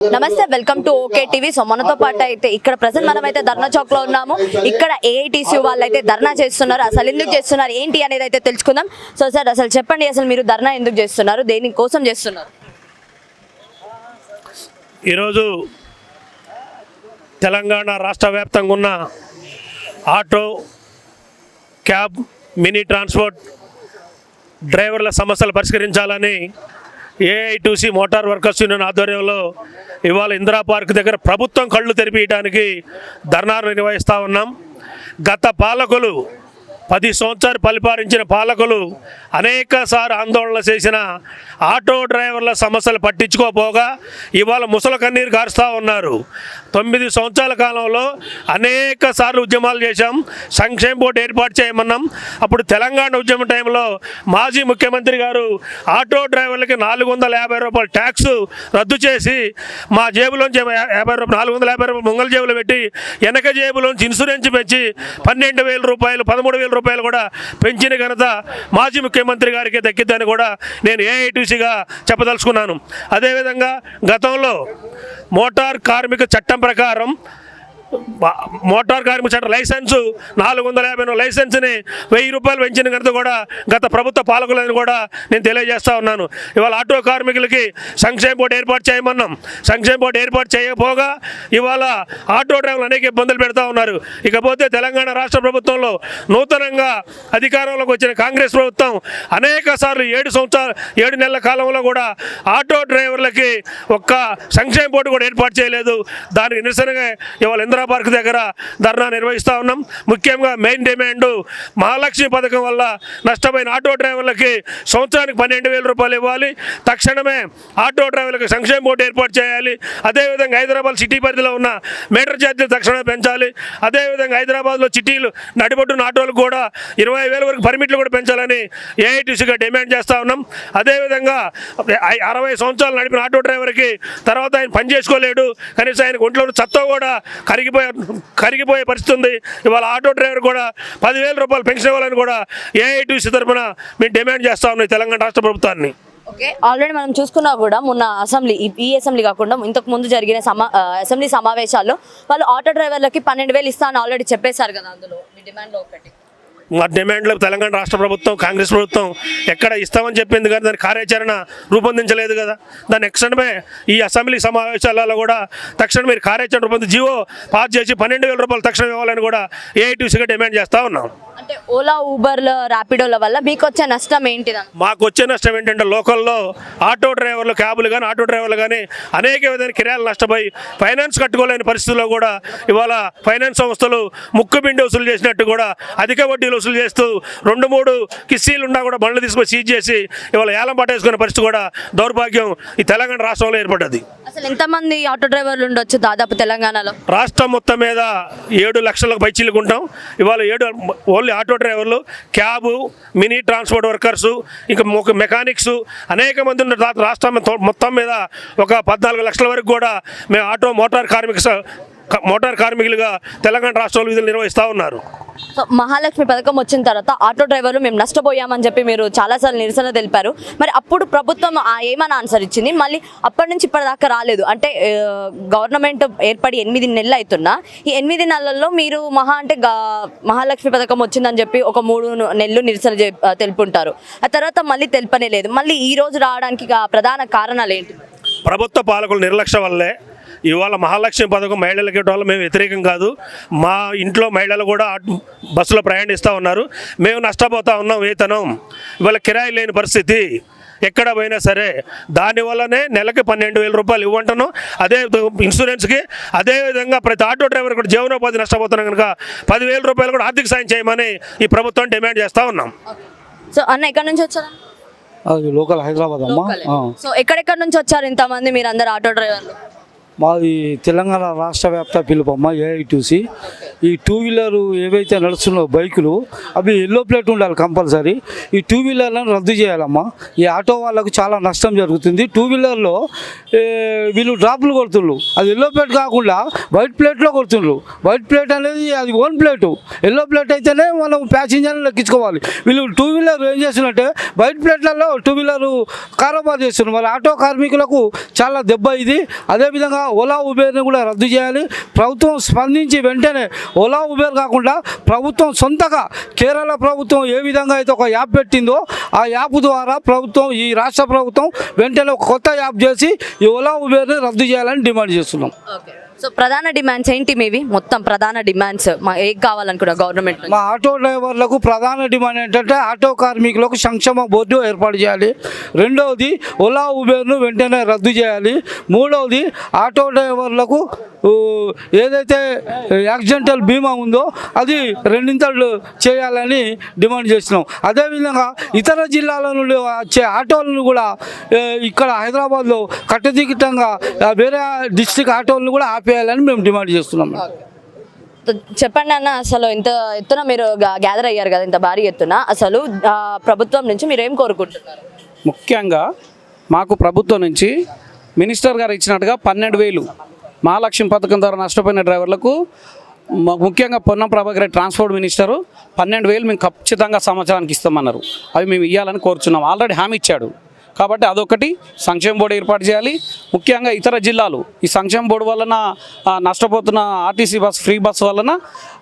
నమస్తే, welcome to okay TV. So మనతో పాటు అయితే ఇక్కడ ప్రజెంట్ మనమైతే ధర్నా చౌక్ లో ఉన్నాము. ఇక్కడ ఏఐటీసీ వాళ్ళు అయితే ధర్నా చేస్తున్నారు. అసలు ఎందుకు చేస్తున్నారు ఏంటి అనేది అయితే తెలుసుకుందాం. సో సార్, అసలు చెప్పండి, అసలు మీరు ధర్నా ఎందుకు చేస్తున్నారు, దేని కోసం చేస్తున్నారు? ఈరోజు తెలంగాణ రాష్ట్ర వ్యాప్తంగా ఉన్న ఆటో, క్యాబ్, మినీ ట్రాన్స్పోర్ట్ డ్రైవర్ల సమస్యలు పరిష్కరించాలని ఏఐటీసీ మోటార్ వర్కర్స్ యూనియన్ ఆధ్వర్యంలో ఇవాళ ఇందిరా పార్క్ దగ్గర ప్రభుత్వం కళ్ళు తెరిపించడానికి ధర్నాలు నిర్వహిస్తూ ఉన్నాం. గత పాలకులు 10 సంవత్సరాలు పరిపాలించిన పాలకులు అనేకసార్లు ఆందోళన చేసిన ఆటో డ్రైవర్ల సమస్యలు పట్టించుకోపోగా ఇవాళ ముసల కన్నీరు కారుస్తూ ఉన్నారు. 9 సంవత్సరాల కాలంలో అనేక సార్లు ఉద్యమాలు చేశాం. సంక్షేమ బోర్డు ఏర్పాటు చేయమన్నాం. అప్పుడు తెలంగాణ ఉద్యమ టైంలో మాజీ ముఖ్యమంత్రి గారు ఆటో డ్రైవర్లకి 450 రూపాయలు ట్యాక్స్ రద్దు చేసి మా జేబులోంచి 50 రూపాయలు 450 రూపాయలు ముంగల జేబులో పెట్టి వెనక జేబులోంచి ఇన్సూరెన్స్ పెంచి 12,000 రూపాయలు 13,000 రూపాయలు కూడా పెంచిన ఘనత మాజీ ముఖ్యమంత్రి గారికి దక్కిద్దని కూడా నేను ఏఐటీసీగా చెప్పదలుచుకున్నాను. అదేవిధంగా గతంలో మోటార్ కార్మిక చట్టం ప్రకారం మోటార్ కార్మిక చట్టం లైసెన్సు 450 లైసెన్స్ని 1000 రూపాయలు పెంచిన ఘనత కూడా గత ప్రభుత్వ పాలకులని కూడా నేను తెలియజేస్తూ ఉన్నాను. ఇవాళ ఆటో కార్మికులకి సంక్షేమ బోర్డు ఏర్పాటు చేయమన్నాం. సంక్షేమ బోర్డు ఏర్పాటు చేయకపోగా ఇవాళ ఆటో డ్రైవర్లు అనేక ఇబ్బందులు పెడతా ఉన్నారు. ఇకపోతే తెలంగాణ రాష్ట్ర ప్రభుత్వంలో నూతనంగా అధికారంలోకి వచ్చిన కాంగ్రెస్ ప్రభుత్వం అనేక సార్లు 7 నెలల కాలంలో కూడా ఆటో డ్రైవర్లకి ఒక్క సంక్షేమ బోర్డు కూడా ఏర్పాటు చేయలేదు. దానికి నిరసనగా ఇవాళ ఇందిరా పార్క్ దగ్గర ధర్నా నిర్వహిస్తూ ఉన్నాం. ముఖ్యంగా మెయిన్ డిమాండ్ మహాలక్ష్మి పథకం వల్ల నష్టపోయిన ఆటో డ్రైవర్లకి సంవత్సరానికి 12,000 రూపాయలు ఇవ్వాలి. తక్షణమే ఆటో డ్రైవర్లకు సంక్షేమ బోర్డు ఏర్పాటు చేయాలి. అదేవిధంగా హైదరాబాద్ సిటీ పరిధిలో ఉన్న మీటర్ ఛార్జీలు తక్షణమే పెంచాలి. అదేవిధంగా హైదరాబాద్లో చిట్టీలు నడిబొడ్డున ఆటోలకు కూడా 20,000 వరకు పర్మిట్లు కూడా పెంచాలని ఏఐటీసీగా డిమాండ్ చేస్తూ ఉన్నాం. అదేవిధంగా 60 సంవత్సరాలు నడిపిన ఆటో డ్రైవర్కి తర్వాత ఆయన పని చేసుకోలేడు, కనీసం ఆయన ఒంట్లో చెత్త కూడా కరిగిపోయే పరిస్థితి ఉంది. ఇవాళ ఆటో డ్రైవర్ కూడా 10,000 రూపాయలు పెన్షన్ ఇవ్వాలని కూడా ఏఐటీసీ తరఫున మేము డిమాండ్ చేస్తా ఉన్నాం తెలంగాణ రాష్ట్ర ప్రభుత్వాన్ని. ఓకే, ఆల్రెడీ మనం చూసుకున్నా కూడా మొన్న అసెంబ్లీ, ఈ అసెంబ్లీ కాకుండా ఇంతకు ముందు జరిగిన అసెంబ్లీ సమావేశాల్లో వాళ్ళు ఆటో డ్రైవర్లకి 12,000 ఇస్తా అని ఆల్రెడీ చెప్పేశారు కదా. అందులో మీ డిమాండ్లో ఒకటి మా డిమాండ్లో తెలంగాణ రాష్ట్ర ప్రభుత్వం, కాంగ్రెస్ ప్రభుత్వం ఎక్కడ ఇస్తామని చెప్పింది కానీ దాని కార్యాచరణ రూపొందించలేదు కదా. దాని తక్షణమే ఈ అసెంబ్లీ సమావేశాలలో కూడా తక్షణం మీరు కార్యాచరణ రూపొందించి జీవో పాస్ చేసి 12,000 రూపాయలు తక్షణం ఇవ్వాలని కూడా ఏఐటీసీగా డిమాండ్ చేస్తూ ఉన్నాం. అంటే ఓలా, ఊబర్ల, ర్యాపిడోల వల్ల మీకు వచ్చే నష్టం ఏంటిదా? మాకు వచ్చే నష్టం ఏంటంటే లోకల్లో ఆటో డ్రైవర్లు, క్యాబులు కానీ ఆటో డ్రైవర్లు కానీ అనేక విధమైన కిరాయిలు నష్టపోయి ఫైనాన్స్ కట్టుకోలేని పరిస్థితుల్లో కూడా ఇవాళ ఫైనాన్స్ సంస్థలు ముక్కుపిండి వసూలు చేసినట్టు కూడా అధిక వడ్డీలు వసూలు చేస్తూ 2-3 కిస్తీలు ఉన్నా కూడా బండ్లు తీసుకొని సీజ్ చేసి ఇవాళ ఏలం పట్టేసుకునే పరిస్థితి కూడా దౌర్భాగ్యం ఈ తెలంగాణ రాష్ట్రంలో ఏర్పడ్డది. అసలు ఎంతమంది ఆటో డ్రైవర్లు ఉండొచ్చు దాదాపు తెలంగాణలో? రాష్ట్రం మొత్తం మీద 7 లక్షలకు పైచిలుకుంటాం. ఇవాళ ఓన్లీ ఆటో డ్రైవర్లు, క్యాబు, మినీ ట్రాన్స్పోర్ట్ వర్కర్సు, ఇంకా మెకానిక్స్ అనేక మంది ఉన్న రాష్ట్రం మొత్తం మీద ఒక 14 లక్షల వరకు కూడా మేము మోటార్ కార్మికులుగా తెలంగాణ రాష్ట్రంలో విధులు నిర్వహిస్తూ ఉన్నారు. సో మహాలక్ష్మి పథకం వచ్చిన తర్వాత ఆటో డ్రైవర్లు మేము నష్టపోయామని చెప్పి మీరు చాలాసార్లు నిరసన తెలిపారు. మరి అప్పుడు ప్రభుత్వం ఏమైనా ఆన్సర్ ఇచ్చింది? మళ్ళీ అప్పటి నుంచి ఇప్పటిదాకా రాలేదు. అంటే గవర్నమెంట్ ఏర్పడి 8 నెలలు అవుతున్నా ఈ 8 నెలల్లో మీరు మహాలక్ష్మి పథకం వచ్చిందని చెప్పి ఒక 3 నెలలు నిరసన తెలుపుంటారు. ఆ తర్వాత మళ్ళీ తెలుపనే లేదు. మళ్ళీ ఈ రోజు రావడానికి ప్రధాన కారణాలు ఏంటి? ప్రభుత్వ పాలకుల నిర్లక్ష్యం వల్లే ఇవాళ మహాలక్ష్మి పథకం మహిళలకు ఇవ్వడం వల్ల మేము వ్యతిరేకం కాదు. మా ఇంట్లో మహిళలు కూడా బస్సులో ప్రయాణిస్తూ ఉన్నారు. మేము నష్టపోతూ ఉన్నాం. వేతనం ఇవాళ కిరాయి లేని పరిస్థితి ఎక్కడ పోయినా సరే. దానివల్లనే నెలకి 12,000 రూపాయలు ఇవ్వంటాను. అదే ఇన్సూరెన్స్కి, అదేవిధంగా ప్రతి ఆటో డ్రైవర్ కూడా జీవనోపాధి నష్టపోతున్నాం కనుక 10,000 రూపాయలు కూడా ఆర్థిక సాయం చేయమని ఈ ప్రభుత్వం డిమాండ్ చేస్తూ ఉన్నాం. సో అన్న ఎక్కడి నుంచి వచ్చారా? లోకల్ హైదరాబాద్ అమ్మా. సో ఎక్కడెక్కడ నుంచి వచ్చారు ఇంతమంది మీరు అందరు ఆటో డ్రైవర్లు? మాది తెలంగాణ రాష్ట్ర వ్యాప్త పిలుపమ్మ ఏఐటీసీ. ఈ టూ వీలరు ఏవైతే నడుస్తున్నాయో బైకులు అవి ఎల్లో ప్లేట్ ఉండాలి కంపల్సరీ. ఈ టూ వీలర్లను రద్దు చేయాలమ్మా. ఈ ఆటో వాళ్ళకు చాలా నష్టం జరుగుతుంది. టూ వీలర్లో వీళ్ళు డ్రాపులు కొడుతుండ్రు, అది ఎల్లో ప్లేట్ కాకుండా వైట్ ప్లేట్లో కొడుతుండ్రు. వైట్ ప్లేట్ అనేది అది ఓన్ ప్లేటు, ఎల్లో ప్లేట్ అయితేనే మనం ప్యాసింజర్లు ఎక్కించుకోవాలి. వీళ్ళు టూ వీలర్ ఏం చేస్తున్నట్టే వైట్ ప్లేట్లలో టూ వీలరు కారోబార్ చేస్తున్నారు. మరి ఆటో కార్మికులకు చాలా దెబ్బ ఇది. అదేవిధంగా ఓలా ఉబేర్ని కూడా రద్దు చేయాలి. ప్రభుత్వం స్పందించి వెంటనే ఓలా ఉబేర్ కాకుండా ప్రభుత్వం సొంతగా కేరళ ప్రభుత్వం ఏ విధంగా అయితే ఒక యాప్ పెట్టిందో ఆ యాప్ ద్వారా ప్రభుత్వం, ఈ రాష్ట్ర ప్రభుత్వం వెంటనే ఒక కొత్త యాప్ చేసి ఈ ఓలా ఉబేర్ని రద్దు చేయాలని డిమాండ్ చేస్తున్నాం. సో ప్రధాన డిమాండ్స్ ఏంటి మీవి? మొత్తం ప్రధాన డిమాండ్స్ మా ఏం కావాలనుకున్నా గవర్నమెంట్? మా ఆటో డ్రైవర్లకు ప్రధాన డిమాండ్ ఏంటంటే ఆటో కార్మికులకు సంక్షేమ బోర్డు ఏర్పాటు చేయాలి. రెండవది ఓలా ఉబేర్ను వెంటనే రద్దు చేయాలి. మూడవది ఆటో డ్రైవర్లకు ఏదైతే యాక్సిడెంటల్ బీమా ఉందో అది రెండింతలు చేయాలని డిమాండ్ చేస్తున్నాం. అదేవిధంగా ఇతర జిల్లాల నుండి వచ్చే ఆటోలను కూడా ఇక్కడ హైదరాబాద్లో కట్టుదిట్టంగా వేరే డిస్ట్రిక్ట్ ఆటోలను కూడా ఆపేయాలని మేము డిమాండ్ చేస్తున్నాం. చెప్పండి అన్న, అసలు ఇంత ఎత్తున మీరు గ్యాదర్ అయ్యారు కదా, ఇంత భారీ ఎత్తున, అసలు ప్రభుత్వం నుంచి మీరు ఏం కోరుకుంటున్నారు? ముఖ్యంగా మాకు ప్రభుత్వం నుంచి మినిస్టర్ గారు ఇచ్చినట్టుగా 12,000 మహాలక్ష్మి పథకం ద్వారా నష్టపోయిన డ్రైవర్లకు ముఖ్యంగా పొన్నం ప్రభాకర్ ట్రాన్స్పోర్ట్ మినిస్టరు 12,000 మేము ఖచ్చితంగా సంవత్సరానికి ఇస్తామన్నారు. అవి మేము ఇవ్వాలని కోరుచున్నాం. ఆల్రెడీ హామీ ఇచ్చాడు కాబట్టి అదొకటి సంక్షేమ బోర్డు ఏర్పాటు చేయాలి. ముఖ్యంగా ఇతర జిల్లాలు ఈ సంక్షేమ బోర్డు వలన నష్టపోతున్న ఆర్టీసీ బస్ ఫ్రీ బస్ వలన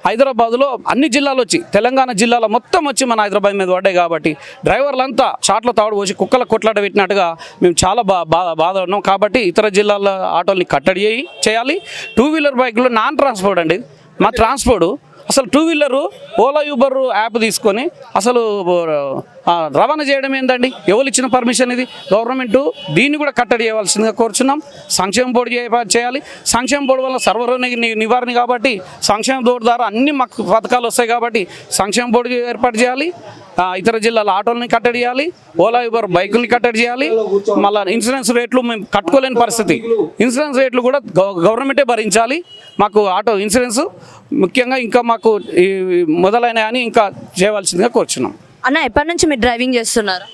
హైదరాబాద్లో అన్ని జిల్లాలు వచ్చి తెలంగాణ జిల్లాలో మొత్తం వచ్చి మన హైదరాబాద్ మీద పడ్డాయి కాబట్టి డ్రైవర్లంతా చాట్ల తాడు పోసి కుక్కల కొట్లాట పెట్టినట్టుగా మేము చాలా బాధ ఉన్నాం. కాబట్టి ఇతర జిల్లాల ఆటోల్ని కట్టడి చేయాలి. టూ వీలర్ బైకులు నాన్ ట్రాన్స్పోర్ట్ అండి మా ట్రాన్స్పోర్టు. అసలు two wheeler Ola Uber app తీసుకొని అసలు రవాణా చేయడం ఏందండి? ఎవరు ఇచ్చిన పర్మిషన్ ఇది? గవర్నమెంట్ దీన్ని కూడా కట్టడి చేయవలసిందిగా కోరుచున్నాం. సంక్షేమ బోర్డు చేయాలి. సంక్షేమ బోర్డు వల్ల సర్వరోగ నివారణ కాబట్టి సంక్షేమ బోర్డు ద్వారా అన్ని మాకు పథకాలు వస్తాయి కాబట్టి సంక్షేమ బోర్డు ఏర్పాటు చేయాలి. ఇతర జిల్లాల ఆటోలని కట్టడి చేయాలి. ఓలా యూబర్ బైకుల్ని కట్టడి చేయాలి. మళ్ళీ ఇన్సూరెన్స్ రేట్లు మేము కట్టుకోలేని పరిస్థితి. ఇన్సూరెన్స్ రేట్లు కూడా గవర్నమెంటే భరించాలి. మాకు ఆటో ఇన్సూరెన్స్ ముఖ్యంగా ఇంకా మాకు మొదలైన అని ఇంకా చేయవలసిందిగా కోరుచున్నాం. అన్న, ఎప్పటి నుంచి మీరు డ్రైవింగ్ చేస్తున్నారు?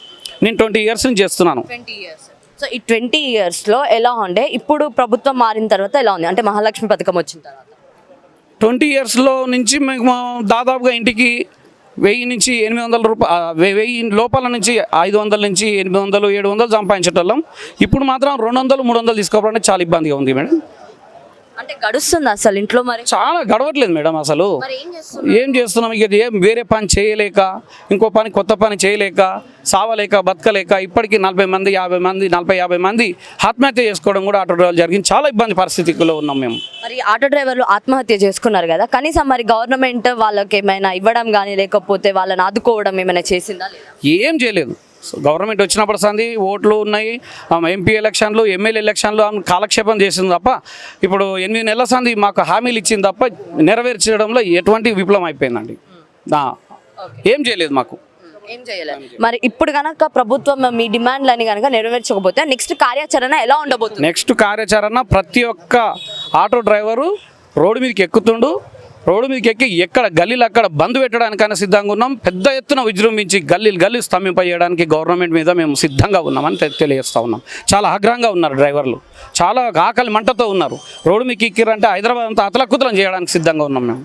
నేను 20 ఇయర్స్ నుంచి చేస్తున్నాను. 20 ఇయర్స్. సో ఈ 20 ఇయర్స్లో ఎలా ఉండే, ఇప్పుడు ప్రభుత్వం మారిన తర్వాత ఎలా ఉంది? అంటే మహాలక్ష్మి పథకం వచ్చిన తర్వాత 20 ఇయర్స్లో నుంచి మేము దాదాపుగా ఇంటికి 1000 నుంచి 800 రూపాయలు, 1000 లోపల నుంచి 500 నుంచి 800, 700 సంపాదించేటోళ్ళం. ఇప్పుడు మాత్రం 200, 300 తీసుకోవాలంటే చాలా ఇబ్బందిగా ఉంది మేడం. అంటే గడుస్తుంది అసలు ఇంట్లో? మరి చాలా గడవట్లేదు మేడం. అసలు ఏం చేస్తున్నాం? ఇక వేరే పని చేయలేక, ఇంకో పని కొత్త పని చేయలేక, సావలేక, బతకలేక ఇప్పటికీ 40 మంది 50 మంది 40-50 మంది ఆత్మహత్య చేసుకోవడం కూడా ఆటో డ్రైవర్లు జరిగింది. చాలా ఇబ్బంది పరిస్థితిలో ఉన్నాం మేము. మరి ఆటో డ్రైవర్లు ఆత్మహత్య చేసుకున్నారు కదా, కనీసం మరి గవర్నమెంట్ వాళ్ళకి ఏమైనా ఇవ్వడం కానీ లేకపోతే వాళ్ళని ఆదుకోవడం ఏమైనా చేసిందా? ఏం చేయలేదు. గవర్నమెంట్ వచ్చినప్పుడు సంది ఓట్లు ఉన్నాయి, ఎంపీ ఎలక్షన్లు, ఎమ్మెల్యే ఎలక్షన్లు కాలక్షేపం చేసింది తప్ప ఇప్పుడు 8 నెలల సంది మాకు హామీలు ఇచ్చింది తప్ప నెరవేర్చడంలో ఎటువంటి విప్లవం అయిపోయిందండి. ఏం చేయలేదు మాకు. ఏం చేయలేదు. మరి ఇప్పుడు కనుక ప్రభుత్వం మీ డిమాండ్లని కనుక నెరవేర్చకపోతే నెక్స్ట్ కార్యాచరణ ఎలా ఉండబోతుంది? నెక్స్ట్ కార్యాచరణ ప్రతి ఒక్క ఆటో డ్రైవరు రోడ్డు మీదకి ఎక్కుతుండు. రోడ్డు మీదకి ఎక్కి ఎక్కడ గల్లీలు అక్కడ బంద్ పెట్టడానికైనా సిద్ధంగా ఉన్నాం. పెద్ద ఎత్తున విజృంభించి గల్లీ స్తంభింపజేయడానికి గవర్నమెంట్ మీద మేము సిద్ధంగా ఉన్నామని తెలియజేస్తూ ఉన్నాం. చాలా ఆగ్రహంగా ఉన్నారు డ్రైవర్లు, చాలా ఆకలి మంటతో ఉన్నారు. రోడ్డు మీకు ఎక్కిరంటే హైదరాబాద్ అంతా అతలకుతలం చేయడానికి సిద్ధంగా ఉన్నాం మేము.